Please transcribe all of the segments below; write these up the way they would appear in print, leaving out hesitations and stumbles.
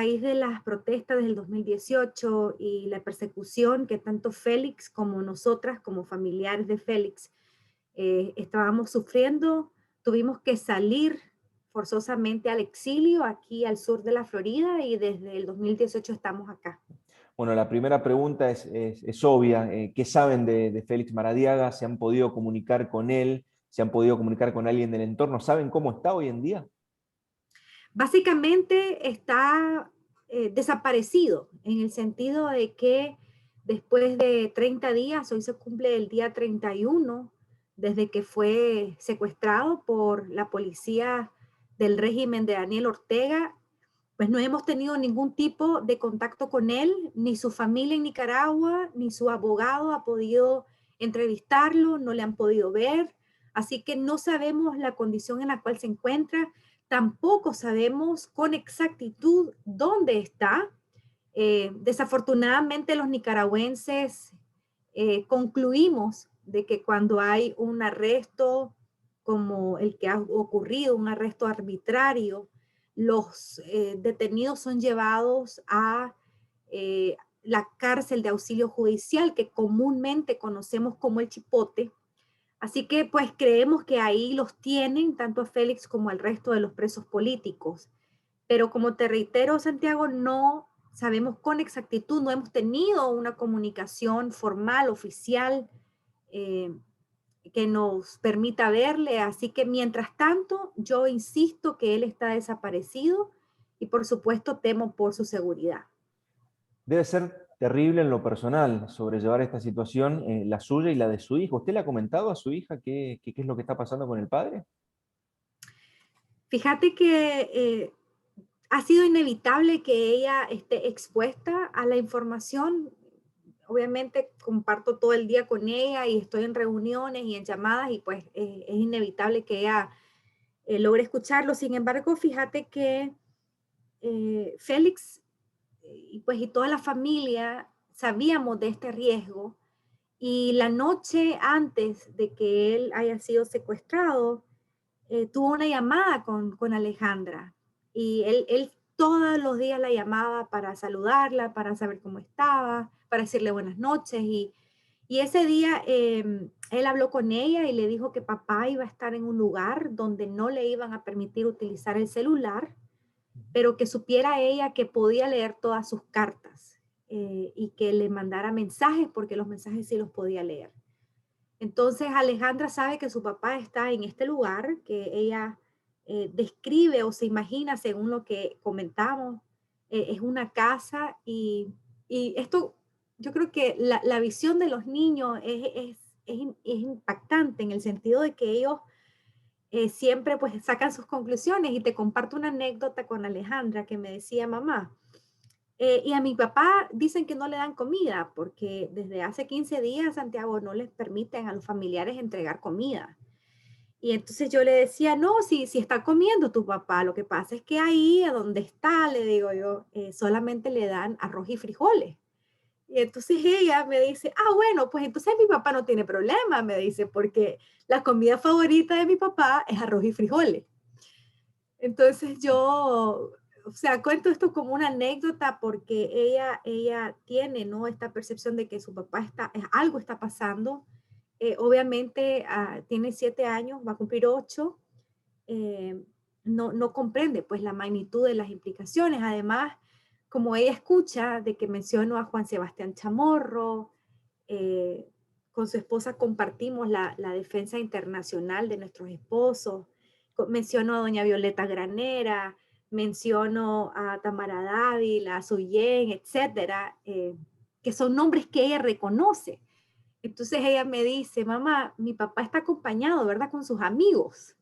raíz de las protestas del 2018 y la persecución que tanto Félix como nosotras, como familiares de Félix, estábamos sufriendo, tuvimos que salir forzosamente al exilio aquí al sur de la Florida y desde el 2018 estamos acá. Bueno, la primera pregunta es obvia. ¿Qué saben de Félix Maradiaga? ¿Se han podido comunicar con él? ¿Se han podido comunicar con alguien del entorno? ¿Saben cómo está hoy en día? Básicamente está desaparecido en el sentido de que después de 30 días, hoy se cumple el día 31, desde que fue secuestrado por la policía del régimen de Daniel Ortega, pues no hemos tenido ningún tipo de contacto con él, ni su familia en Nicaragua, ni su abogado ha podido entrevistarlo, no le han podido ver, así que no sabemos la condición en la cual se encuentra, tampoco sabemos con exactitud dónde está. Desafortunadamente los nicaragüenses concluimos de que cuando hay un arresto como el que ha ocurrido, un arresto arbitrario, los detenidos son llevados a la cárcel de auxilio judicial que comúnmente conocemos como el Chipote. Así que pues creemos que ahí los tienen tanto a Félix como al resto de los presos políticos. Pero como te reitero, Santiago, no sabemos con exactitud, no hemos tenido una comunicación formal, oficial, eh, que nos permita verle. Así que mientras tanto, yo insisto que él está desaparecido y por supuesto temo por su seguridad. Debe ser terrible en lo personal sobrellevar esta situación, la suya y la de su hijo. ¿Usted le ha comentado a su hija qué es lo que está pasando con el padre? Fíjate que ha sido inevitable que ella esté expuesta a la información. Obviamente comparto todo el día con ella y estoy en reuniones y en llamadas y pues es inevitable que ella logre escucharlo. Sin embargo, fíjate que Félix y toda la familia sabíamos de este riesgo y la noche antes de que él haya sido secuestrado, tuvo una llamada con Alejandra y él todos los días la llamaba para saludarla, para saber cómo estaba, para decirle buenas noches y ese día él habló con ella y le dijo que papá iba a estar en un lugar donde no le iban a permitir utilizar el celular, pero que supiera ella que podía leer todas sus cartas y que le mandara mensajes porque los mensajes sí los podía leer. Entonces Alejandra sabe que su papá está en este lugar, que ella describe o se imagina según lo que comentamos, es una casa y esto, yo creo que la visión de los niños es impactante en el sentido de que ellos siempre pues sacan sus conclusiones y te comparto una anécdota con Alejandra que me decía mamá. Y a mi papá dicen que no le dan comida porque desde hace 15 días Santiago no les permiten a los familiares entregar comida. Y entonces yo le decía, no, si está comiendo tu papá, lo que pasa es que ahí, a donde está, le digo yo, solamente le dan arroz y frijoles. Y entonces ella me dice, ah, bueno, pues entonces mi papá no tiene problema, me dice, porque la comida favorita de mi papá es arroz y frijoles. Entonces yo, o sea, cuento esto como una anécdota porque ella tiene, ¿no? Esta percepción de que su papá algo está pasando. Obviamente tiene 7 años, va a cumplir 8. eh, no comprende pues la magnitud de las implicaciones. Además, como ella escucha de que menciono a Juan Sebastián Chamorro, eh, con su esposa compartimos la defensa internacional de nuestros esposos, menciono a doña Violeta Granera, menciono a Tamara Dávila, a Suyen, etcétera, que son nombres que ella reconoce. Entonces ella me dice, mamá, mi papá está acompañado, ¿verdad? Con sus amigos.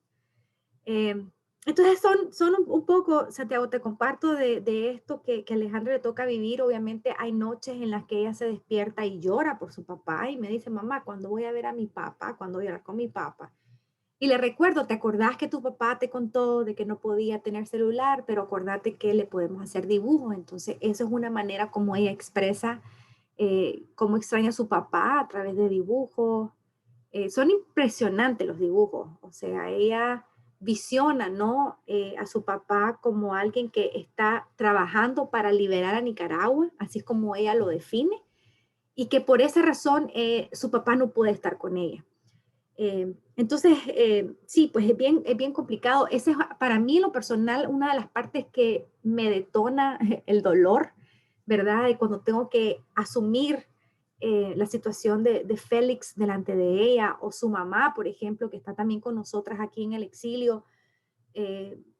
Eh, entonces son un poco, Santiago, te comparto de esto que a Alejandra le toca vivir. Obviamente hay noches en las que ella se despierta y llora por su papá y me dice, mamá, ¿cuándo voy a ver a mi papá? ¿Cuándo voy a hablar con mi papá? Y le recuerdo, ¿te acordás que tu papá te contó de que no podía tener celular, pero acordate que le podemos hacer dibujos? Entonces, eso es una manera como ella expresa cómo extraña a su papá a través de dibujos. Son impresionantes los dibujos. O sea, ella visiona, ¿no? A su papá como alguien que está trabajando para liberar a Nicaragua, así como ella lo define, y que por esa razón su papá no puede estar con ella. Entonces, sí, pues es bien complicado. Ese es para mí, en lo personal, una de las partes que me detona el dolor, ¿verdad? De cuando tengo que asumir la situación de Félix delante de ella, o su mamá, por ejemplo, que está también con nosotras aquí en el exilio.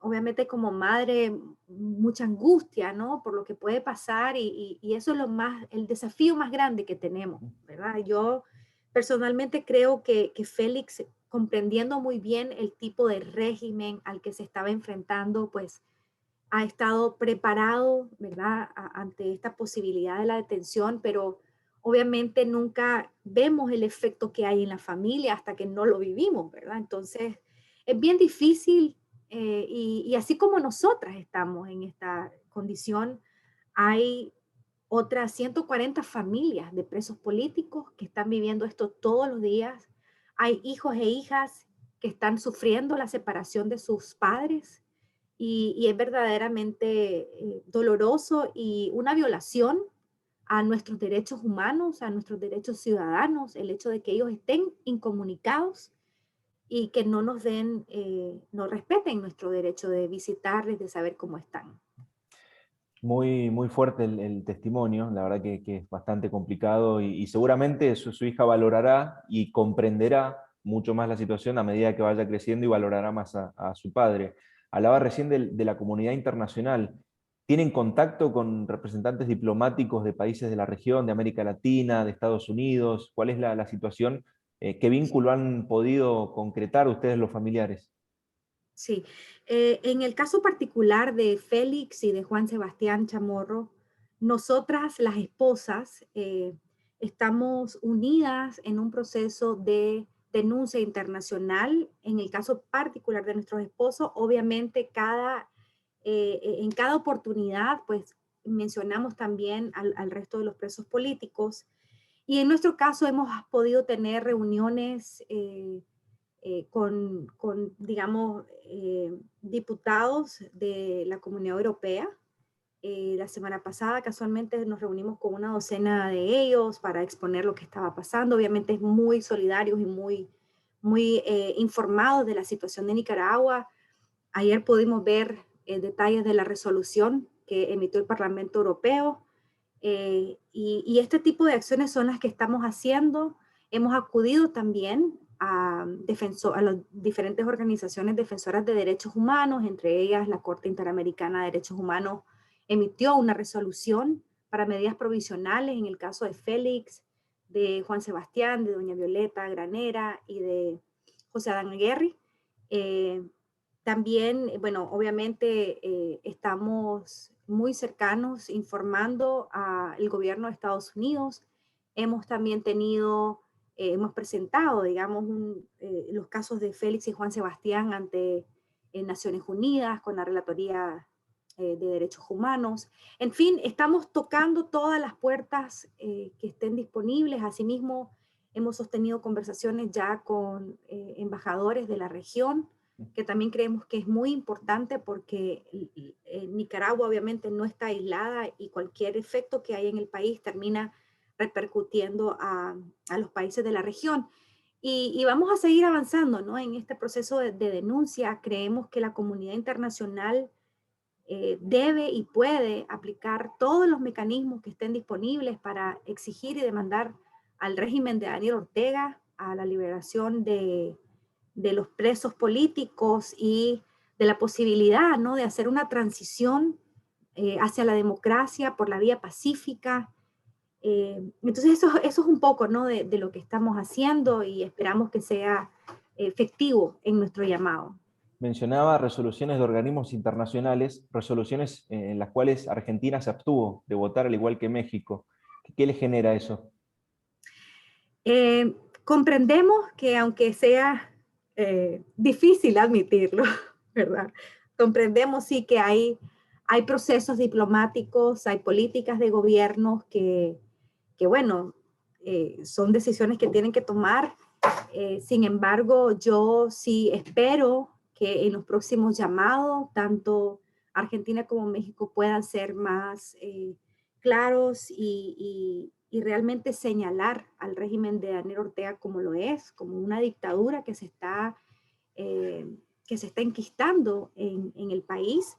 Obviamente como madre, mucha angustia, ¿no? Por lo que puede pasar, y eso es el desafío más grande que tenemos, ¿verdad? Yo personalmente creo que Félix, comprendiendo muy bien el tipo de régimen al que se estaba enfrentando, pues ha estado preparado, ¿verdad? Ante esta posibilidad de la detención, pero obviamente nunca vemos el efecto que hay en la familia hasta que no lo vivimos, ¿verdad? Entonces, es bien difícil, y así como nosotras estamos en esta condición, hay otras 140 familias de presos políticos que están viviendo esto todos los días. Hay hijos e hijas que están sufriendo la separación de sus padres, y es verdaderamente doloroso y una violación a nuestros derechos humanos, a nuestros derechos ciudadanos, el hecho de que ellos estén incomunicados y que no nos den, no respeten nuestro derecho de visitarles, de saber cómo están. Muy, muy fuerte el testimonio, la verdad que es bastante complicado y seguramente su hija valorará y comprenderá mucho más la situación a medida que vaya creciendo y valorará más a su padre. Hablaba recién de la comunidad internacional. ¿Tienen contacto con representantes diplomáticos de países de la región, de América Latina, de Estados Unidos? ¿Cuál es la situación? ¿Qué vínculo han podido concretar ustedes los familiares? Sí, en el caso particular de Félix y de Juan Sebastián Chamorro, nosotras las esposas estamos unidas en un proceso de denuncia internacional. En el caso particular de nuestros esposos, obviamente en cada oportunidad, pues mencionamos también al resto de los presos políticos. Y en nuestro caso hemos podido tener reuniones digamos, diputados de la Comunidad Europea. La semana pasada casualmente nos reunimos con una docena de ellos para exponer lo que estaba pasando. Obviamente es muy solidarios y muy informados de la situación de Nicaragua. Ayer pudimos ver detalles de la resolución que emitió el Parlamento Europeo, y este tipo de acciones son las que estamos haciendo. Hemos acudido también a las diferentes organizaciones defensoras de derechos humanos, entre ellas la Corte Interamericana de Derechos Humanos emitió una resolución para medidas provisionales en el caso de Félix, de Juan Sebastián, de doña Violeta Granera y de José Adán Aguirre. También, bueno, obviamente estamos muy cercanos informando al gobierno de Estados Unidos. Hemos también hemos presentado, digamos, los casos de Félix y Juan Sebastián ante Naciones Unidas con la Relatoría de Derechos Humanos. En fin, estamos tocando todas las puertas que estén disponibles. Asimismo, hemos sostenido conversaciones ya con embajadores de la región, que también creemos que es muy importante porque Nicaragua obviamente no está aislada, y cualquier efecto que hay en el país termina repercutiendo a los países de la región. Y vamos a seguir avanzando, ¿no? En este proceso de denuncia. Creemos que la comunidad internacional debe y puede aplicar todos los mecanismos que estén disponibles para exigir y demandar al régimen de Daniel Ortega, a la liberación de los presos políticos y de la posibilidad, ¿no?, de hacer una transición hacia la democracia por la vía pacífica. Entonces eso es un poco, ¿no?, de lo que estamos haciendo, y esperamos que sea efectivo en nuestro llamado. Mencionaba resoluciones de organismos internacionales, resoluciones en las cuales Argentina se abstuvo de votar al igual que México. ¿Qué le genera eso? Comprendemos que aunque sea difícil admitirlo, ¿verdad? Comprendemos sí que hay procesos diplomáticos, hay políticas de gobiernos que bueno, son decisiones que tienen que tomar. Sin embargo, yo sí espero que en los próximos llamados, tanto Argentina como México puedan ser más claros y realmente señalar al régimen de Daniel Ortega como lo es, como una dictadura eh, que se está enquistando en el país.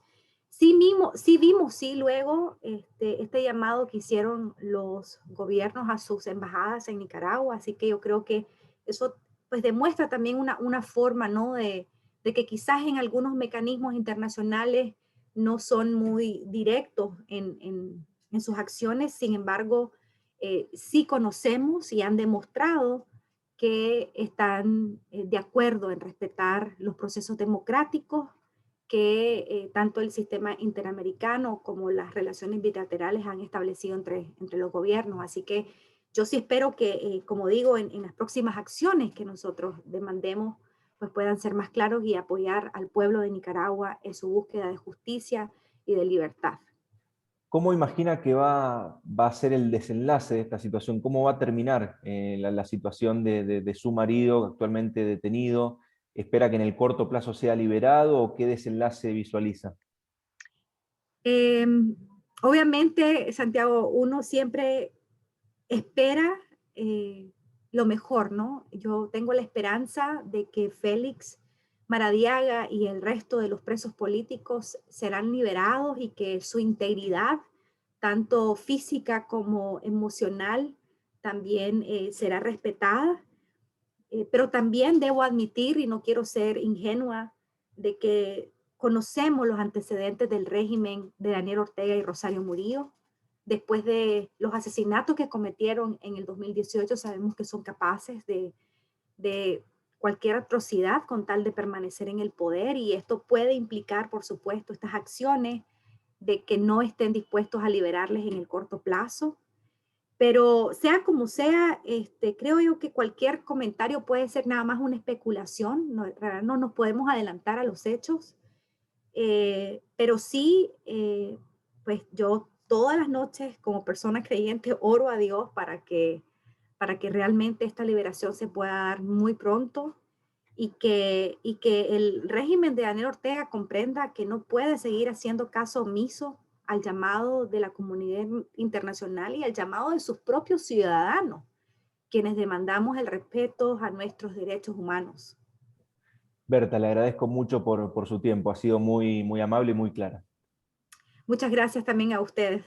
Sí vimos, sí, luego este llamado que hicieron los gobiernos a sus embajadas en Nicaragua, así que yo creo que eso pues demuestra también una forma, ¿no? De que quizás en algunos mecanismos internacionales no son muy directos en sus acciones, sin embargo, sí conocemos y han demostrado que están de acuerdo en respetar los procesos democráticos que tanto el sistema interamericano como las relaciones bilaterales han establecido entre los gobiernos. Así que yo sí espero que, como digo, en las próximas acciones que nosotros demandemos, pues puedan ser más claros y apoyar al pueblo de Nicaragua en su búsqueda de justicia y de libertad. ¿Cómo imagina que va a ser el desenlace de esta situación? ¿Cómo va a terminar la situación de su marido actualmente detenido? ¿Espera que en el corto plazo sea liberado o qué desenlace visualiza? Eh, Obviamente, Santiago, uno siempre espera lo mejor, ¿no? Yo tengo la esperanza de que Félix Maradiaga y el resto de los presos políticos serán liberados y que su integridad, tanto física como emocional, también será respetada. Pero también debo admitir, y no quiero ser ingenua, de que conocemos los antecedentes del régimen de Daniel Ortega y Rosario Murillo. Después de los asesinatos que cometieron en el 2018, sabemos que son capaces de cualquier atrocidad con tal de permanecer en el poder, y esto puede implicar, por supuesto, estas acciones de que no estén dispuestos a liberarles en el corto plazo. Pero sea como sea, creo yo que cualquier comentario puede ser nada más una especulación, no, no nos podemos adelantar a los hechos, pero sí, pues yo todas las noches como persona creyente oro a Dios para que realmente esta liberación se pueda dar muy pronto y que el régimen de Daniel Ortega comprenda que no puede seguir haciendo caso omiso al llamado de la comunidad internacional y al llamado de sus propios ciudadanos, quienes demandamos el respeto a nuestros derechos humanos. Berta, le agradezco mucho por su tiempo, ha sido muy amable y muy clara. Muchas gracias también a ustedes.